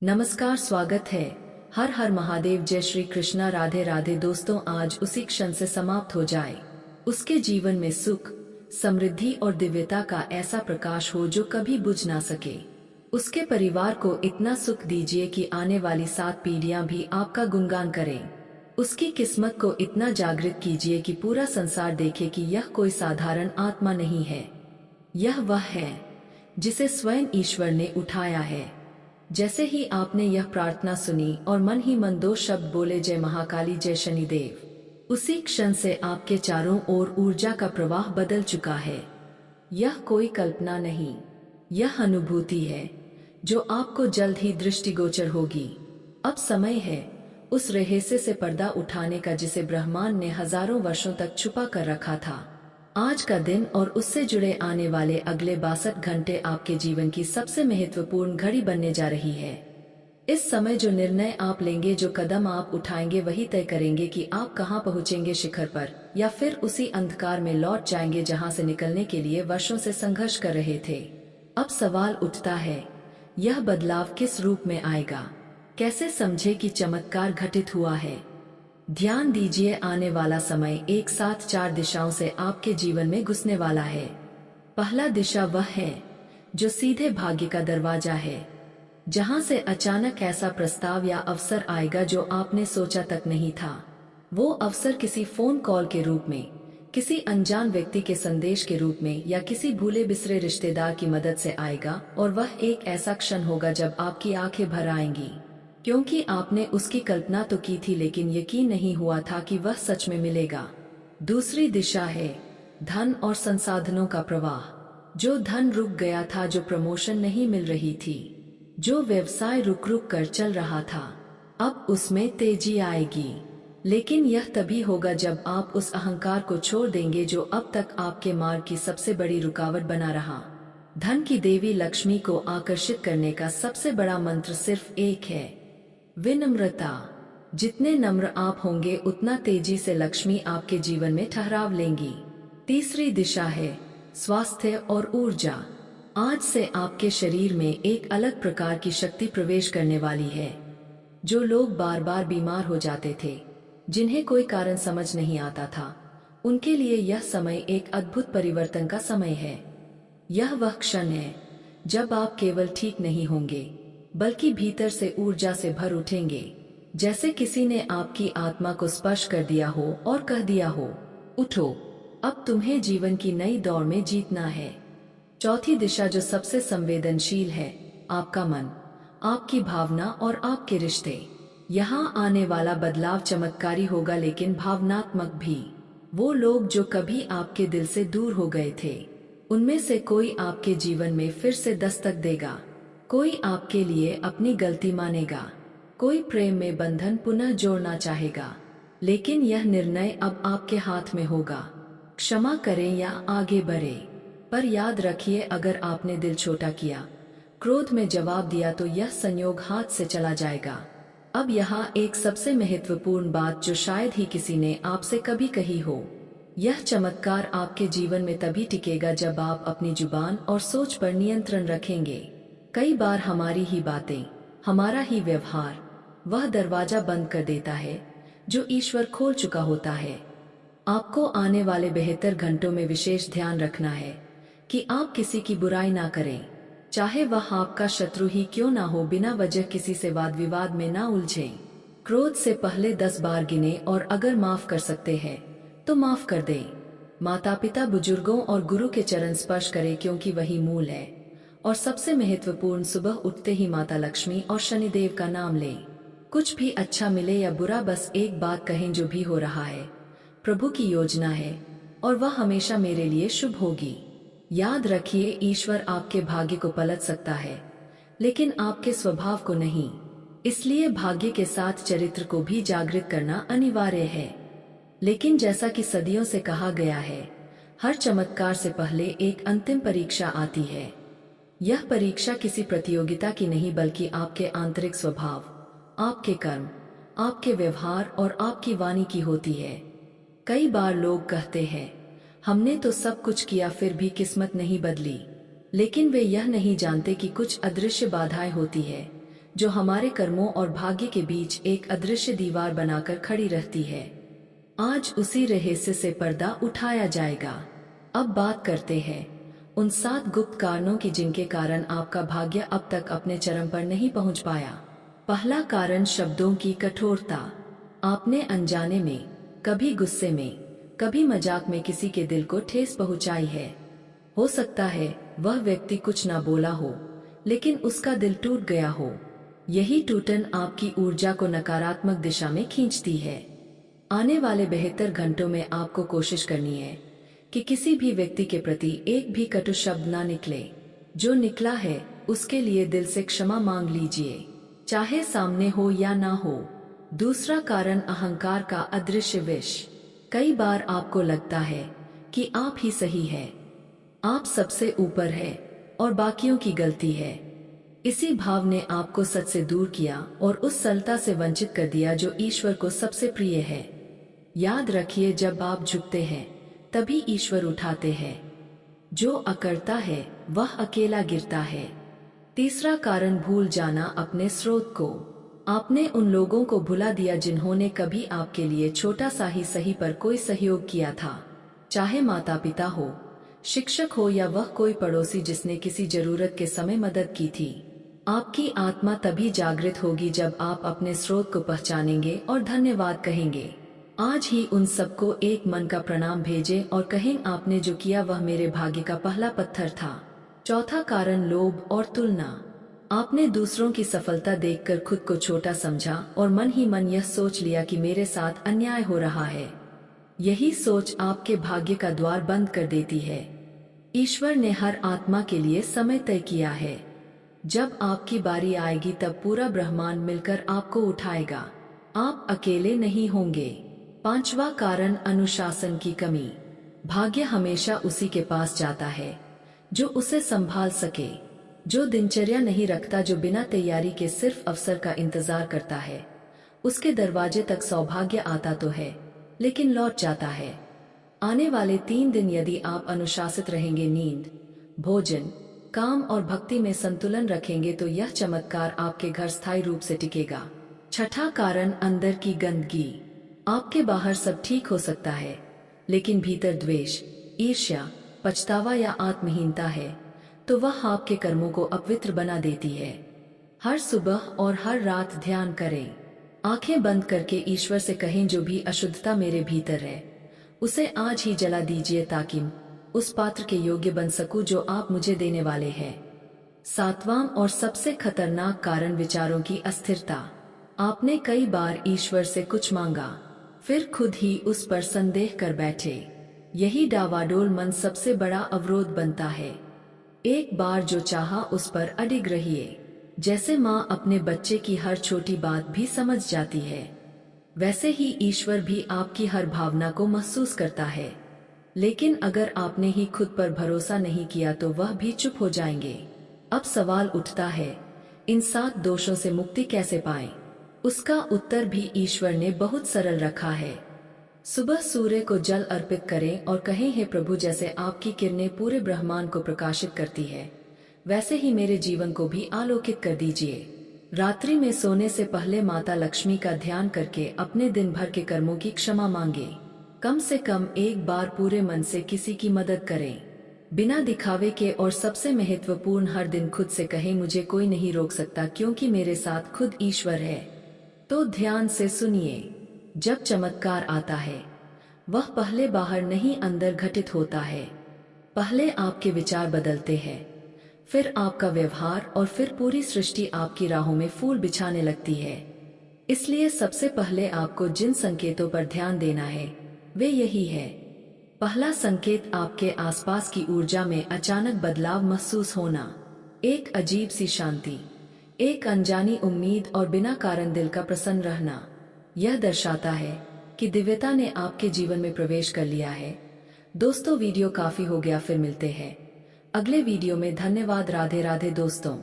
नमस्कार, स्वागत है। हर हर महादेव, जय श्री कृष्णा, राधे राधे। दोस्तों, आज उसी क्षण से समाप्त हो जाए उसके जीवन में सुख, समृद्धि और दिव्यता का ऐसा प्रकाश हो जो कभी बुझ ना सके। उसके परिवार को इतना सुख दीजिए कि आने वाली 7 पीढ़ियां भी आपका गुणगान करें। उसकी किस्मत को इतना जागृत कीजिए कि पूरा संसार देखे कि यह कोई साधारण आत्मा नहीं है, यह वह है जिसे स्वयं ईश्वर ने उठाया है। जैसे ही आपने यह प्रार्थना सुनी और मन ही मन 2 शब्द बोले, जय महाकाली, जय शनिदेव, उसी क्षण से आपके चारों ओर ऊर्जा का प्रवाह बदल चुका है। यह कोई कल्पना नहीं, यह अनुभूति है जो आपको जल्द ही दृष्टिगोचर होगी। अब समय है उस रहस्य से पर्दा उठाने का जिसे ब्रह्मांड ने हजारों वर्षों तक छुपा कर रखा था। आज का दिन और उससे जुड़े आने वाले अगले 62 घंटे आपके जीवन की सबसे महत्वपूर्ण घड़ी बनने जा रही है। इस समय जो निर्णय आप लेंगे, जो कदम आप उठाएंगे, वही तय करेंगे कि आप कहां पहुंचेंगे, शिखर पर या फिर उसी अंधकार में लौट जाएंगे जहां से निकलने के लिए वर्षों से संघर्ष कर रहे थे। अब सवाल उठता है, यह बदलाव किस रूप में आएगा? कैसे समझे कि चमत्कार घटित हुआ है? ध्यान दीजिए, आने वाला समय एक साथ 4 दिशाओं से आपके जीवन में घुसने वाला है। पहला दिशा वह है जो सीधे भाग्य का दरवाजा है, जहां से अचानक ऐसा प्रस्ताव या अवसर आएगा जो आपने सोचा तक नहीं था। वो अवसर किसी फोन कॉल के रूप में, किसी अनजान व्यक्ति के संदेश के रूप में या किसी भूले बिसरे रिश्तेदार की मदद से आएगा। और वह एक ऐसा क्षण होगा जब आपकी आंखें भर आएंगी, क्योंकि आपने उसकी कल्पना तो की थी लेकिन यकीन नहीं हुआ था कि वह सच में मिलेगा। दूसरी दिशा है धन और संसाधनों का प्रवाह। जो धन रुक गया था, जो प्रमोशन नहीं मिल रही थी, जो व्यवसाय रुक रुक कर चल रहा था, अब उसमें तेजी आएगी। लेकिन यह तभी होगा जब आप उस अहंकार को छोड़ देंगे जो अब तक आपके मार्ग की सबसे बड़ी रुकावट बना रहा। धन की देवी लक्ष्मी को आकर्षित करने का सबसे बड़ा मंत्र सिर्फ एक है, विनम्रता। जितने नम्र आप होंगे उतना तेजी से लक्ष्मी आपके जीवन में ठहराव लेंगी। तीसरी दिशा है स्वास्थ्य और ऊर्जा। आज से आपके शरीर में एक अलग प्रकार की शक्ति प्रवेश करने वाली है। जो लोग बार बार बीमार हो जाते थे, जिन्हें कोई कारण समझ नहीं आता था, उनके लिए यह समय एक अद्भुत परिवर्तन का समय है। यह वह क्षण है जब आप केवल ठीक नहीं होंगे बल्कि भीतर से ऊर्जा से भर उठेंगे, जैसे किसी ने आपकी आत्मा को स्पर्श कर दिया हो और कह दिया हो, उठो, अब तुम्हें जीवन की नई दौड़ में जीतना है। चौथी दिशा जो सबसे संवेदनशील है, आपका मन, आपकी भावना और आपके रिश्ते। यहाँ आने वाला बदलाव चमत्कारी होगा लेकिन भावनात्मक भी। वो लोग जो कभी आपके दिल से दूर हो गए थे, उनमें से कोई आपके जीवन में फिर से दस्तक देगा। कोई आपके लिए अपनी गलती मानेगा, कोई प्रेम में बंधन पुनः जोड़ना चाहेगा। लेकिन यह निर्णय अब आपके हाथ में होगा, क्षमा करें या आगे बढ़े। पर याद रखिए, अगर आपने दिल छोटा किया, क्रोध में जवाब दिया, तो यह संयोग हाथ से चला जाएगा। अब यहाँ एक सबसे महत्वपूर्ण बात जो शायद ही किसी ने आपसे कभी कही हो, यह चमत्कार आपके जीवन में तभी टिकेगा जब आप अपनी जुबान और सोच पर नियंत्रण रखेंगे। कई बार हमारी ही बातें, हमारा ही व्यवहार वह दरवाजा बंद कर देता है जो ईश्वर खोल चुका होता है। आपको आने वाले बेहतर घंटों में विशेष ध्यान रखना है कि आप किसी की बुराई ना करें, चाहे वह आपका शत्रु ही क्यों ना हो। बिना वजह किसी से वाद विवाद में ना उलझें। क्रोध से पहले 10 बार गिने और अगर माफ कर सकते हैं तो माफ कर दें। माता पिता, बुजुर्गों और गुरु के चरण स्पर्श करें क्योंकि वही मूल है। और सबसे महत्वपूर्ण, सुबह उठते ही माता लक्ष्मी और शनिदेव का नाम लें। कुछ भी अच्छा मिले या बुरा, बस एक बात कहें, जो भी हो रहा है प्रभु की योजना है और वह हमेशा मेरे लिए शुभ होगी। याद रखिए, ईश्वर आपके भाग्य को पलट सकता है लेकिन आपके स्वभाव को नहीं। इसलिए भाग्य के साथ चरित्र को भी जागृत करना अनिवार्य है। लेकिन जैसा कि सदियों से कहा गया है, हर चमत्कार से पहले एक अंतिम परीक्षा आती है। यह परीक्षा किसी प्रतियोगिता की नहीं बल्कि आपके आंतरिक स्वभाव, आपके कर्म, आपके व्यवहार और आपकी वाणी की होती है। कई बार लोग कहते हैं, हमने तो सब कुछ किया फिर भी किस्मत नहीं बदली। लेकिन वे यह नहीं जानते कि कुछ अदृश्य बाधाएं होती है जो हमारे कर्मों और भाग्य के बीच एक अदृश्य दीवार बनाकर खड़ी रहती है। आज उसी रहस्य से पर्दा उठाया जाएगा। अब बात करते हैं उन 7 गुप्त कारणों की जिनके कारण आपका भाग्य अब तक अपने चरम पर नहीं पहुंच पाया। पहला कारण, शब्दों की कठोरता। आपने अनजाने में, कभी गुस्से में, कभी मजाक में किसी के दिल को ठेस पहुंचाई है। हो सकता है वह व्यक्ति कुछ ना बोला हो, लेकिन उसका दिल टूट गया हो। यही टूटन आपकी ऊर्जा को नकारात्मक दिशा में खींचती है। आने वाले 72 घंटों में आपको कोशिश करनी है कि किसी भी व्यक्ति के प्रति एक भी कटु शब्द ना निकले। जो निकला है उसके लिए दिल से क्षमा मांग लीजिए, चाहे सामने हो या ना हो। दूसरा कारण, अहंकार का अदृश्य विष। कई बार आपको लगता है कि आप ही सही है, आप सबसे ऊपर है और बाकियों की गलती है। इसी भाव ने आपको सच से दूर किया और उस सरलता से वंचित कर दिया जो ईश्वर को सबसे प्रिय है। याद रखिए, जब आप झुकते हैं तभी ईश्वर उठाते हैं। जो अकड़ता है वह अकेला गिरता है। तीसरा कारण, भूल जाना अपने स्रोत को। आपने उन लोगों को भुला दिया जिन्होंने कभी आपके लिए छोटा सा ही सही पर कोई सहयोग किया था, चाहे माता पिता हो, शिक्षक हो या वह कोई पड़ोसी जिसने किसी जरूरत के समय मदद की थी। आपकी आत्मा तभी जागृत होगी जब आप अपने स्रोत को पहचानेंगे और धन्यवाद कहेंगे। आज ही उन सबको एक मन का प्रणाम भेजें और कहें, आपने जो किया वह मेरे भाग्य का पहला पत्थर था। चौथा कारण, लोभ और तुलना। आपने दूसरों की सफलता देखकर खुद को छोटा समझा और मन ही मन यह सोच लिया कि मेरे साथ अन्याय हो रहा है। यही सोच आपके भाग्य का द्वार बंद कर देती है। ईश्वर ने हर आत्मा के लिए समय तय किया है। जब आपकी बारी आएगी तब पूरा ब्रह्मांड मिलकर आपको उठाएगा। आप अकेले नहीं होंगे। पांचवा कारण, अनुशासन की कमी। भाग्य हमेशा उसी के पास जाता है जो उसे संभाल सके, जो दिनचर्या नहीं रखता, जो बिना तैयारी के सिर्फ अवसर का इंतजार करता है। उसके दरवाजे तक सौभाग्य आता तो है, लेकिन लौट जाता है। आने वाले 3 दिन यदि आप अनुशासित रहेंगे, नींद, भोजन, काम और भक्ति में संतुलन रखेंगे तो यह चमत्कार आपके घर स्थायी रूप से टिकेगा। छठा कारण, अंदर की गंदगी। आपके बाहर सब ठीक हो सकता है, लेकिन भीतर द्वेष, ईर्ष्या, पछतावा या आत्महीनता है तो वह आपके कर्मों को अपवित्र बना देती है। हर सुबह और हर रात ध्यान करें। आंखें बंद करके ईश्वर से कहें, जो भी अशुद्धता मेरे भीतर है उसे आज ही जला दीजिए ताकि उस पात्र के योग्य बन सकूं जो आप मुझे देने वाले हैं। सातवां और सबसे खतरनाक कारण, विचारों की अस्थिरता। आपने कई बार ईश्वर से कुछ मांगा, फिर खुद ही उस पर संदेह कर बैठे। यही डावाडोल मन सबसे बड़ा अवरोध बनता है। एक बार जो चाहा उस पर अडिग रहिए। जैसे माँ अपने बच्चे की हर छोटी बात भी समझ जाती है, वैसे ही ईश्वर भी आपकी हर भावना को महसूस करता है। लेकिन अगर आपने ही खुद पर भरोसा नहीं किया तो वह भी चुप हो जाएंगे। अब सवाल उठता है, इन 7 दोषों से मुक्ति कैसे पाएं? उसका उत्तर भी ईश्वर ने बहुत सरल रखा है। सुबह सूर्य को जल अर्पित करें और कहें, हे प्रभु, जैसे आपकी किरणें पूरे ब्रह्मांड को प्रकाशित करती है, वैसे ही मेरे जीवन को भी आलोकित कर दीजिए। रात्रि में सोने से पहले माता लक्ष्मी का ध्यान करके अपने दिन भर के कर्मों की क्षमा मांगे। कम से कम एक बार पूरे मन से किसी की मदद करें, बिना दिखावे के। और सबसे महत्वपूर्ण, हर दिन खुद से कहें, मुझे कोई नहीं रोक सकता क्योंकि मेरे साथ खुद ईश्वर है। तो ध्यान से सुनिए, जब चमत्कार आता है वह पहले बाहर नहीं अंदर घटित होता है। पहले आपके विचार बदलते हैं, फिर आपका व्यवहार और फिर पूरी सृष्टि आपकी राहों में फूल बिछाने लगती है। इसलिए सबसे पहले आपको जिन संकेतों पर ध्यान देना है वे यही है। पहला संकेत, आपके आसपास की ऊर्जा में अचानक बदलाव महसूस होना। एक अजीब सी शांति, एक अनजानी उम्मीद और बिना कारण दिल का प्रसन्न रहना। यह दर्शाता है कि दिव्यता ने आपके जीवन में प्रवेश कर लिया है। दोस्तों, वीडियो काफी हो गया, फिर मिलते हैं अगले वीडियो में। धन्यवाद। राधे राधे दोस्तों।